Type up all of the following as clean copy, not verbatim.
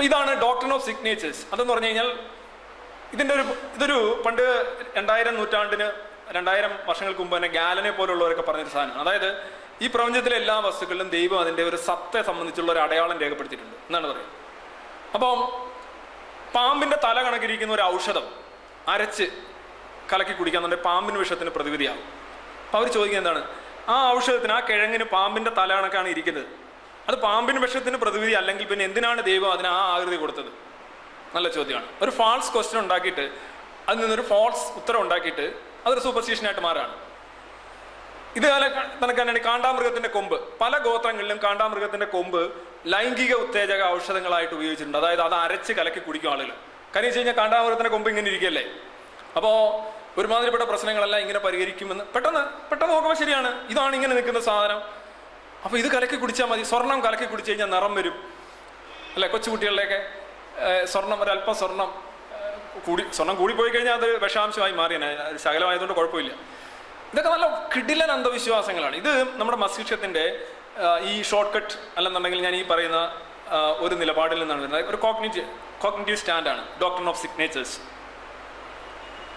അപ്പം ഇതാണ് doctrine of signatures. അതെന്ന് പറഞ്ഞു കഴിഞ്ഞാൽ ഇതൊരു പണ്ട് 2000 വർഷങ്ങൾക്ക് മുമ്പ് തന്നെ ഗാലനെ പോലുള്ളവരൊക്കെ പറഞ്ഞൊരു സാധനമാണ്. അതായത് ഈ പ്രപഞ്ചത്തിലെ എല്ലാ വസ്തുക്കളിലും ദൈവം അതിൻ്റെ ഒരു സത്തയെ സംബന്ധിച്ചുള്ള ഒരു അടയാളം രേഖപ്പെടുത്തിയിട്ടുണ്ട് എന്നാണ് പറയുന്നത്. അപ്പം പാമ്പിൻ്റെ തല കണക്കിരിക്കുന്ന ഒരു ഔഷധം അരച്ച് കലക്കി കുടിക്കാന്നുണ്ടെങ്കിൽ പാമ്പിന് വിഷത്തിന് പ്രതിവിധിയാകും. അപ്പം അവർ ചോദിക്കുന്നത് എന്താണ്, ആ ഔഷധത്തിന്, ആ കിഴങ്ങിന് പാമ്പിൻ്റെ തല കണക്കാണ് ഇരിക്കുന്നത്, അത് പാമ്പിന് വിഷത്തിന് പ്രതിവിധി അല്ലെങ്കിൽ പിന്നെ എന്തിനാണ് ദൈവം അതിന് ആ ആകൃതി കൊടുത്തത്? നല്ല ചോദ്യമാണ്. ഒരു ഫാൾസ് ക്വസ്റ്റ്യൻ ഉണ്ടാക്കിയിട്ട് അതിൽ നിന്നൊരു ഫാൾസ് ഉത്തരം ഉണ്ടാക്കിയിട്ട് അതൊരു സൂപ്പർസ്റ്റിഷനായിട്ട് മാറാണ്. ഇത് തന്നെയാണ് കാണ്ടാമൃഗത്തിന്റെ കൊമ്പ്. പല ഗോത്രങ്ങളിലും കാണ്ടാമൃഗത്തിന്റെ കൊമ്പ് ലൈംഗിക ഉത്തേജക ഔഷധങ്ങളായിട്ട് ഉപയോഗിച്ചിട്ടുണ്ട്. അതായത് അത് അരച്ച് കലക്കി കുടിക്കും ആളുകൾ. കാര്യം വെച്ച് കഴിഞ്ഞാൽ കാണ്ടാമൃഗത്തിന്റെ കൊമ്പ് ഇങ്ങനെ ഇരിക്കുകയല്ലേ, അപ്പോൾ ഒരുമാതിരിപ്പെട്ട പ്രശ്നങ്ങളെല്ലാം ഇങ്ങനെ പരിഹരിക്കുമെന്ന് പെട്ടെന്ന് നോക്കുമ്പോൾ ശരിയാണ്, ഇതാണ് ഇങ്ങനെ നിൽക്കുന്ന സാധനം. അപ്പോൾ ഇത് കലക്കി കുടിച്ചാൽ മതി. സ്വർണം കലക്കി കുടിച്ചു കഴിഞ്ഞാൽ നിറം വരും അല്ലെ? കൊച്ചുകുട്ടികളുടെയൊക്കെ സ്വർണം, ഒരല്പം സ്വർണം കൂടിപ്പോയി കഴിഞ്ഞാൽ അത് വിഷാംശമായി മാറിയാണ്, ശകലമായതുകൊണ്ട് കുഴപ്പമില്ല. ഇതൊക്കെ നല്ല കിടിലൻ അന്ധവിശ്വാസങ്ങളാണ്. ഇത് നമ്മുടെ മസ്തിഷ്കത്തിൻ്റെ ഈ ഷോർട്ട് കട്ട് അല്ലെന്നുണ്ടെങ്കിൽ ഞാൻ ഈ പറയുന്ന ഒരു നിലപാടിൽ നിന്നാണ് വരുന്നത്. ഒരു കോഗ്നിറ്റീവ് സ്റ്റാൻഡാണ് ഡോക്ട്രിൻ ഓഫ് സിഗ്നേച്ചേഴ്സ്.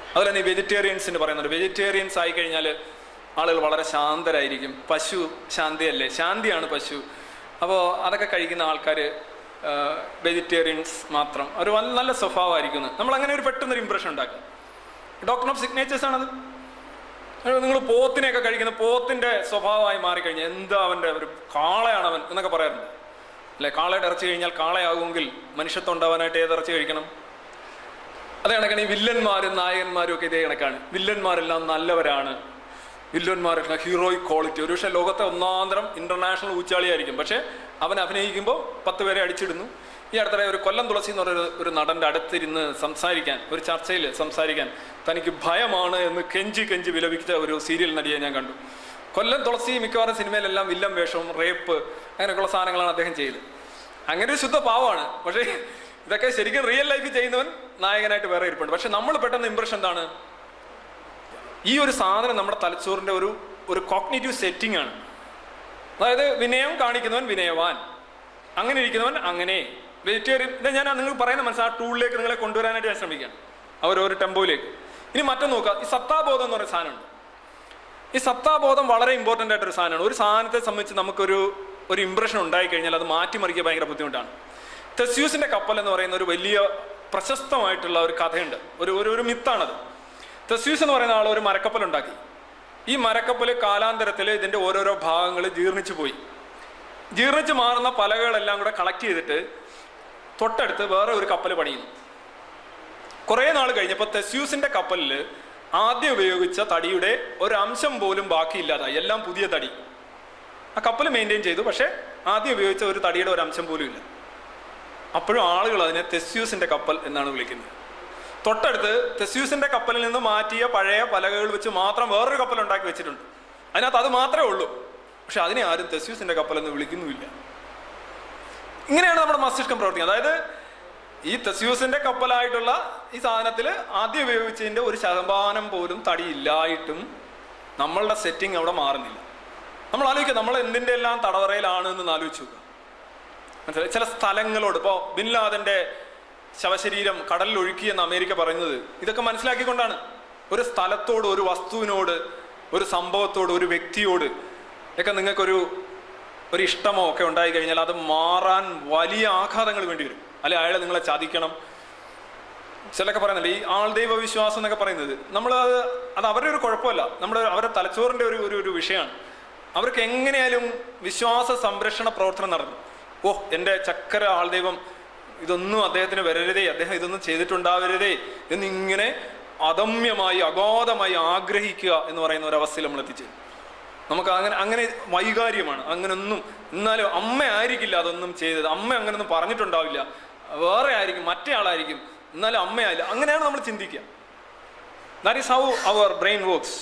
അതുപോലെ തന്നെ ഈ വെജിറ്റേറിയൻസിന് പറയുന്നുണ്ട്. വെജിറ്റേറിയൻസ് ആയി കഴിഞ്ഞാൽ ആളുകൾ വളരെ ശാന്തരായിരിക്കും. പശു ശാന്തിയല്ലേ, ശാന്തിയാണ് പശു. അപ്പോൾ അതൊക്കെ കഴിക്കുന്ന ആൾക്കാർ വെജിറ്റേറിയൻസ് മാത്രം ഒരു നല്ല സ്വഭാവമായിരിക്കും. നമ്മൾ അങ്ങനെ ഒരു പെട്ടെന്നൊരു ഇമ്പ്രഷൻ ഉണ്ടാക്കുക. ഡോക്ട്രിൻ ഓഫ് സിഗ്നേച്ചേഴ്സ് ആണത്. നിങ്ങൾ പോത്തിനെയൊക്കെ കഴിക്കുന്ന പോത്തിൻ്റെ സ്വഭാവമായി മാറിക്കഴിഞ്ഞാൽ എന്താ അവൻ്റെ ഒരു കാളയാണ് അവൻ എന്നൊക്കെ പറയാറുണ്ട് അല്ലെ? കാളയുടെ ഇറച്ചി കഴിഞ്ഞാൽ കാളയാകുമെങ്കിൽ മനുഷ്യത്വം ഉണ്ടാവാനായിട്ട് ഏതിറച്ചി കഴിക്കണം? അതേ കണക്കാണ് ഈ വില്ലന്മാരും നായകന്മാരും ഒക്കെ ഇതേ കണക്കാണ്. വില്ലന്മാരെല്ലാം നല്ലവരാണ്, വില്ലന്മാരെല്ലാം ഹീറോയിക് ക്വാളിറ്റി. ഒരു പക്ഷേ ലോകത്തെ ഒന്നാന്തരം ഇന്റർനാഷണൽ ഊച്ചാളിയായിരിക്കും, പക്ഷെ അവൻ അഭിനയിക്കുമ്പോൾ 10 പേരെ അടിച്ചിടുന്നു. ഈ അടുത്തിടെ ഒരു കൊല്ലം തുളസി എന്ന് പറയുന്ന ഒരു നടൻ്റെ അടുത്തിരുന്ന് സംസാരിക്കാൻ, ഒരു ചർച്ചയിൽ സംസാരിക്കാൻ തനിക്ക് ഭയമാണ് എന്ന് കെഞ്ചി വിലപിച്ച ഒരു സീരിയൽ നടിയെ ഞാൻ കണ്ടു. കൊല്ലം തുളസി മിക്കവാറും സിനിമയിലെല്ലാം വില്ലൻ വേഷവും റേപ്പ് അങ്ങനെയൊക്കെയുള്ള സാധനങ്ങളാണ് അദ്ദേഹം ചെയ്തത്. അങ്ങനെ ഒരു ശുദ്ധ പാവമാണ്. പക്ഷേ ഇതൊക്കെ ശരിക്കും റിയൽ ലൈഫിൽ ചെയ്യുന്നവൻ നായകനായിട്ട് വേറെ ഇരിപ്പുണ്ട്. പക്ഷെ നമ്മൾ പെട്ടെന്ന് ഇംപ്രഷൻ എന്താണ്, ഈ ഒരു സാധനം നമ്മുടെ തലച്ചോറിൻ്റെ ഒരു കോഗ്നിറ്റീവ് സെറ്റിംഗ് ആണ്. അതായത് വിനയം കാണിക്കുന്നവൻ വിനയവാൻ, അങ്ങനെ ഇരിക്കുന്നവൻ അങ്ങനെ. വെജിറ്റേറിയൻ ഞാൻ നിങ്ങൾ പറയുന്ന മനസ്സിൽ ആ ടൂളിലേക്ക് നിങ്ങളെ കൊണ്ടുവരാനായിട്ട് ഞാൻ ശ്രമിക്കുകയാണ്, അവരൊരു ടെമ്പോയിലേക്ക്. ഇനി മറ്റൊന്ന് നോക്കുക, ഈ സത്താബോധം എന്ന് പറയുന്ന സാധനമുണ്ട്. ഈ സത്താബോധം വളരെ ഇമ്പോർട്ടൻ്റ് ആയിട്ടൊരു സാധനമാണ്. ഒരു സാധനത്തെ സംബന്ധിച്ച് നമുക്കൊരു ഇംപ്രഷൻ ഉണ്ടായിക്കഴിഞ്ഞാൽ അത് മാറ്റിമറിക്കുക ഭയങ്കര ബുദ്ധിമുട്ടാണ്. തെസ്യൂസിന്റെ കപ്പൽ എന്ന് പറയുന്ന ഒരു വലിയ പ്രശസ്തമായിട്ടുള്ള ഒരു കഥയുണ്ട്, ഒരു മിത്താണത്. തെസ്യൂസ് എന്ന് പറയുന്ന ആൾ ഒരു മരക്കപ്പൽ ഉണ്ടാക്കി. ഈ മരക്കപ്പൽ കാലാന്തരത്തിൽ ഇതിൻ്റെ ഓരോരോ ഭാഗങ്ങൾ ജീർണിച്ച് മാറുന്ന പലകളെല്ലാം കൂടെ കളക്ട് ചെയ്തിട്ട് തൊട്ടടുത്ത് വേറെ ഒരു കപ്പൽ പണിയുന്നു. കുറേ നാൾ കഴിഞ്ഞപ്പോൾ തെസ്യൂസിന്റെ കപ്പലിൽ ആദ്യം ഉപയോഗിച്ച തടിയുടെ ഒരംശം പോലും ബാക്കിയില്ലാതായി, എല്ലാം പുതിയ തടി. ആ കപ്പൽ മെയിൻറ്റെയിൻ ചെയ്തു, പക്ഷെ ആദ്യം ഉപയോഗിച്ച ഒരു തടിയുടെ ഒരു അംശം പോലും ഇല്ല. അപ്പോഴും ആളുകൾ അതിനെ തെസ്യൂസിന്റെ കപ്പൽ എന്നാണ് വിളിക്കുന്നത്. തൊട്ടടുത്ത് തെസ്യൂസിന്റെ കപ്പലിൽ നിന്ന് മാറ്റിയ പഴയ പലകകൾ വെച്ച് മാത്രം വേറൊരു കപ്പൽ ഉണ്ടാക്കി വെച്ചിട്ടുണ്ട്. അതിനകത്ത് അത് മാത്രമേ ഉള്ളൂ, പക്ഷെ അതിനെ ആരും തെസ്യൂസിന്റെ കപ്പൽ എന്ന് വിളിക്കുന്നുമില്ല. ഇങ്ങനെയാണ് നമ്മുടെ മസ്തിഷ്കം പ്രവർത്തിക്കുന്നത്. അതായത് ഈ തെസ്യൂസിന്റെ കപ്പലായിട്ടുള്ള ഈ സാധനത്തിൽ ആദ്യം ഉപയോഗിച്ചതിന്റെ 1% പോലും തടിയില്ലായിട്ടും നമ്മളുടെ സെറ്റിംഗ് അവിടെ മാറുന്നില്ല. നമ്മൾ ആലോചിക്കുക, നമ്മൾ എന്തിൻ്റെ എല്ലാം തടവറയിലാണ് എന്ന് ആലോചിച്ചു നോക്കുക. മനസ്സിലായി? ചില സ്ഥലങ്ങളോട്, ഇപ്പോൾ ബിൻ ലാദന്റെ ശവശരീരം കടലിൽ ഒഴുക്കിയെന്ന് അമേരിക്ക പറയുന്നത് ഇതൊക്കെ മനസ്സിലാക്കിക്കൊണ്ടാണ്. ഒരു സ്ഥലത്തോട്, ഒരു വസ്തുവിനോട്, ഒരു സംഭവത്തോട്, ഒരു വ്യക്തിയോട് ഒക്കെ നിങ്ങൾക്കൊരു ഇഷ്ടമോ ഒക്കെ ഉണ്ടായി കഴിഞ്ഞാൽ അത് മാറാൻ വലിയ ആഘാതങ്ങൾ വേണ്ടി വരും. അല്ലെ അയാളെ നിങ്ങളെ ചതിക്കണം. ചിലൊക്കെ പറയുന്നുണ്ട് ഈ ആൾദൈവ വിശ്വാസം എന്നൊക്കെ പറയുന്നത്, അത് അവരുടെ ഒരു കുഴപ്പമല്ല, അവരുടെ തലച്ചോറിൻ്റെ ഒരു വിഷയമാണ്. അവർക്ക് എങ്ങനെയാലും വിശ്വാസ സംരക്ഷണ പ്രവർത്തനം നടന്നു. എൻ്റെ ചക്കര ആൾദൈവം ഇതൊന്നും അദ്ദേഹത്തിന് വരരുതേ, അദ്ദേഹം ഇതൊന്നും ചെയ്തിട്ടുണ്ടാവരുതേ എന്നിങ്ങനെ അദമ്യമായി അഗാധമായി ആഗ്രഹിക്കുക എന്ന് പറയുന്ന ഒരവസ്ഥയിൽ നമ്മൾ എത്തിച്ചു. നമുക്ക് അങ്ങനെ വൈകാര്യമാണ്. അങ്ങനൊന്നും, എന്നാലും അമ്മ ആയിരിക്കില്ല അതൊന്നും ചെയ്തത്, അമ്മ അങ്ങനൊന്നും പറഞ്ഞിട്ടുണ്ടാവില്ല, വേറെ ആയിരിക്കും, മറ്റേ ആളായിരിക്കും, എന്നാലും അമ്മയായില്ല. അങ്ങനെയാണ് നമ്മൾ ചിന്തിക്കുക. That is how our brain works.